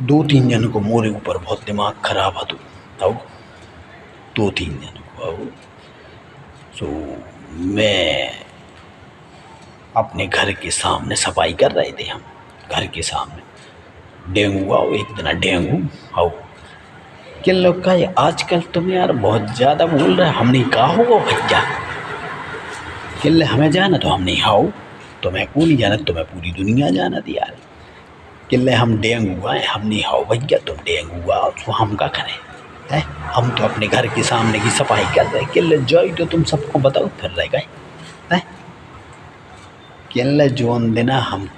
दो तीन जन को मोरे ऊपर बहुत दिमाग खराब हतो आओ, दो तीन जन को आओ। सो मैं अपने घर के सामने सफाई कर रहे थे, हम घर के सामने डेंगू आओ, एक दिन डेंगू आओ। किन लोग का ये आजकल तुम यार बहुत ज़्यादा बोल रहे, हमने कहा होगा भैया किले हमें जाना तो हम नहीं आओ, तुम्हें को नहीं जाना, तुम्हें पूरी दुनिया जाना थी यार। किले हम डेंगू आए, हम नहीं आओ भैया, तुम डेंगू आओ तो हम क्या करें है? हम तो अपने घर के सामने की सफाई कर रहे, किले जो तो तुम सबको बताओ फिर रह गए है। किले जोन देना हम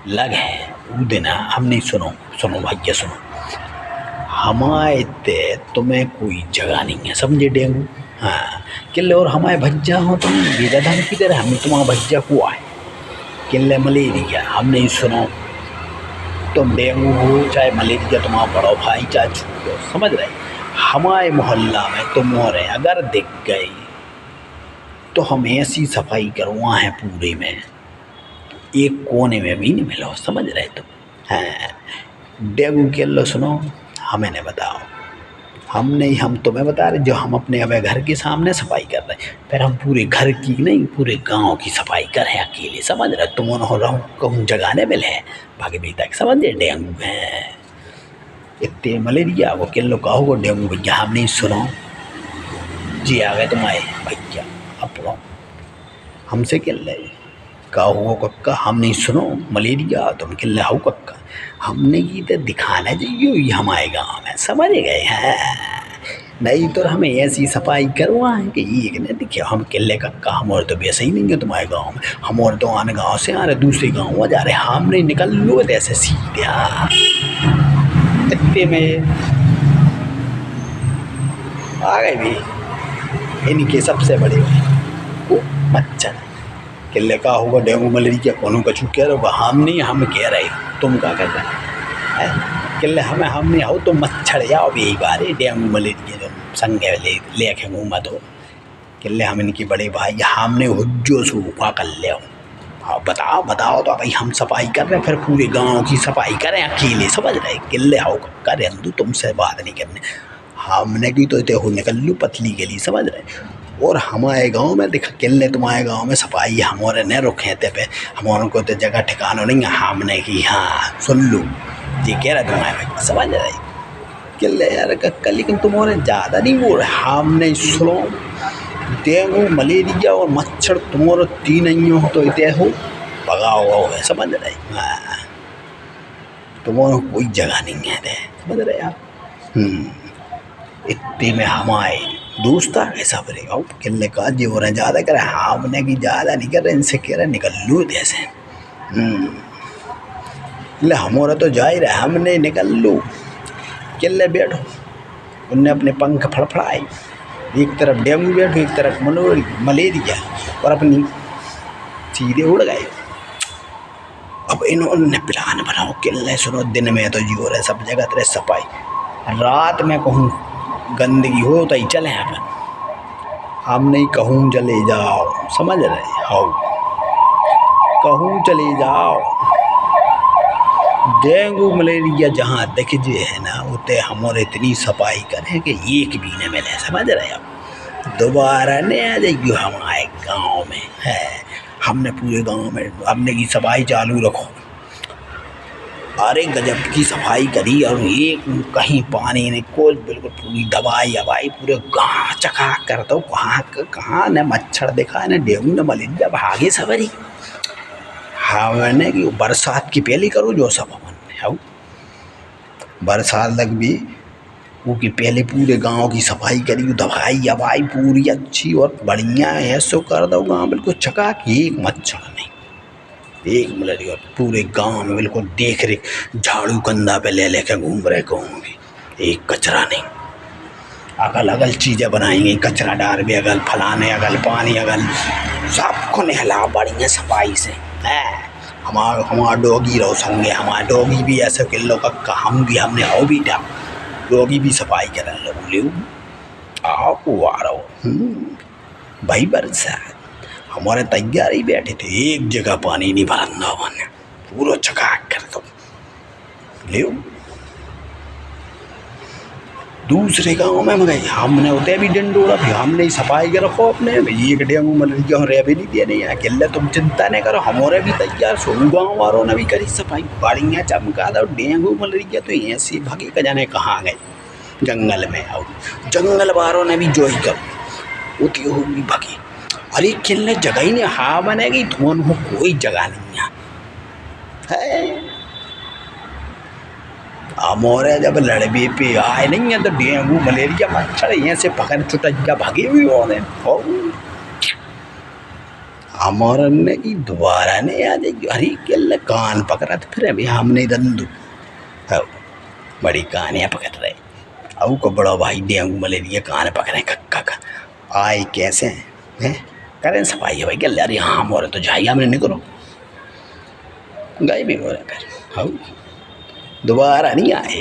लगे वो देना हम नहीं, सुनो सुनो भैया सुनो, हमारे ते तुम्हें कोई जगह नहीं है समझे डेंगू। हाँ किले और हमारे भज्जा हो तुम बेजा धन की तरह, हमें तुम्हारा भज्जा को आए किले मलेरिया हम नहीं, सुनो तुम डेंगू हो चाहे मलेरिया तुम्हारा बड़ो भाई चाहे छूटो, समझ रहे हमारे मोहल्ला में तुम और अगर दिख गई तो हम ऐसी सफाई करवा है पूरे में, एक कोने में भी नहीं मिलो, समझ रहे तुम। हाँ डेंगू के लो सुनो, हमें नहीं बताओ, हम नहीं, हम तुम्हें बता रहे जो हम अपने अब घर के सामने सफाई कर रहे हैं, फिर हम पूरे घर की नहीं पूरे गांव की सफाई कर रहे हैं अकेले, समझ रहे तुम हो रहा कहूँ जगाने मिले हैं भागे भी तक, समझ रहे डेंगू है इतने मलेरिया वो किन लोग कहो डेंगू भैया हम नहीं, सुनो जी आ गए तुम्हारे भैया अपनों हमसे किन ले कहा हुआ कक्का हम नहीं, सुनो मलेरिया तुम किन ले आओ कक्का, हमने की तो दिखाना चाहिए हमारे गाँव में, समझ गए हैं नहीं तो हमें ऐसी सफाई करवा है कि एक ने देखिए हम किले कक्का, हम और तो वैसे ही नहीं है तुम्हारे गांव में, हम और तो आने गांव से आ रहे दूसरे गांव जा रहे, हम नहीं निकल लो ऐसे सीधे इतने में आ गए भी इनके सबसे बड़े वो मच्छर किले का होगा डेंगू मलेरिया कौन कछु कह रहे हो, हम नहीं हम कह रहे तुम क्या कर रहे हैं किले हमें हम नहीं आओ तो मच्छर जाओ भी यही बारे डेंगू मलेरिया जो संगे ले के घूमा तो किले हम इनके बड़े भाई हमने हुज्जो सूफा कर ले। हाँ बताओ बताओ तो भाई हम सफाई कर रहे हैं फिर पूरे गांव की सफाई करें अकेले, समझ रहे किले आओ कर हिंदू तुमसे बात नहीं करने, हमने की तो इतने हो निकल लूँ पतली के लिए, समझ रहे और हमारे गांव में देखा किले तुम्हारे गांव में सफाई हमारे न रुके थे पे हमारों को तो जगह ठिकाना नहीं है, हमने की हाँ सुन लूँ जी कह रहे तुम्हारे भाई, समझ रहे किले यार कल लेकिन तुम्हारे ज़्यादा नहीं बोल रहे, हमने सुनो डेंगू मलेरिया और मच्छर तुम्हारे तीन नहीं हो तो इतने हो भगाओ है, समझ रहे हाँ तुम्हारा कोई जगह नहीं है समझ रहे आप। इतने में हमारे दोस्त आ गए सब रे आओ किले का जी हो रहे ज़्यादा कर रहे, हमने की ज़्यादा नहीं कर रहे इनसे कह रहे निकल लूँ जैसे ले हमारा तो जा ही रहा हमने निकल लूँ किले बैठो, उनने अपने पंख फड़फड़ाए, एक तरफ डेंगू बैठो एक तरफ मलेरिया और अपनी सीधे उड़ गए। अब इन्होंने प्लान बनाओ किले सुनो, दिन में तो जी हो रहा है सब जगह तेरे सफाई, रात में कहूँ गंदगी हो तो ही चले अपन, हम नहीं कहूँ चले जाओ, समझ रहे हो कहूँ चले जाओ, डेंगू मलेरिया जहाँ दिख जे है ना उतने हमारे इतनी सफाई करें कि एक भी न मिले, समझ रहे हो दोबारा नहीं आ जाइए हमारे गांव में है, हमने पूरे गांव में हमने की सफाई चालू रखो, अरे गजब की सफाई करी और एक कहीं पानी नहीं कोई बिल्कुल पूरी दवाई हवाई पूरे गाँव चका कर दो, कहाँ न मच्छर दिखा न डेंगू न मलेरिया भागे सबरी, हाँ मैंने कि बरसात की पहले करो जो सब हम बरसात तक भी वो कि पहले पूरे गांव की सफाई करी दवाई हवाई पूरी अच्छी और बढ़िया ऐसो कर दो गाँव बिल्कुल चका कि एक मच्छर नहीं एक मलेरिया, पूरे गांव में बिल्कुल देख रहे झाड़ू कंधा पे ले लेके घूम रहे गाँव में, एक कचरा नहीं, अगल अगल चीज़ें बनाएंगे कचरा डाल भी अगल फलाने अगल पानी अगल सबको नहला बढ़िया सफाई से है। हमारा डॉगी रहो संगे, हमारा डॉगी भी ऐसे किलो का हम भी हमने आओ भी था डॉगी भी सफाई कर ले आओ आ रहो भाई बरसात हमारे तैयार ही बैठे थे, एक जगह पानी नहीं भरना मैंने पूरा चकाक कर दो ले दूसरे गांव में गए, हमने होते भी डंडोड़ा भी हमने ही सफाई के रखो अपने एक डेंगू मलेरिया हो रहा भी नहीं दिया नहीं अकेले तुम चिंता नहीं करो हमारे भी तैयार सो गाँव वालों ने भी करी सफाई बढ़िया चमका दो डेंगू मलेरिया तो ऐसे भागे का जाने कहाँ गए जंगल में और जंगल वालों ने भी जो ही कर उती होगी भागी अरे खेलने जगह ही नहीं हाँ बनेगी धुआं हो कोई जगह नहीं है हमारे जब लड़बे पे आए नहीं है तो डेंगू मलेरिया मच्छर यहाँ से पकड़ चुटैया भागे हुई और हमारे ने की दोबारा ने याद अरे केल कान पकड़ा तो फिर अभी हमने दंदू हो बड़ी कानियाँ पकड़ रहे अब को बड़ा भाई डेंगू मलेरिया कान पकड़े कक्का का आए कैसे हैं करें सफाई है भाई क्या अरे हाँ हमारे तो जाइए हमने नहीं करो गए भी हो रहे फिर हाँ दोबारा नहीं आए।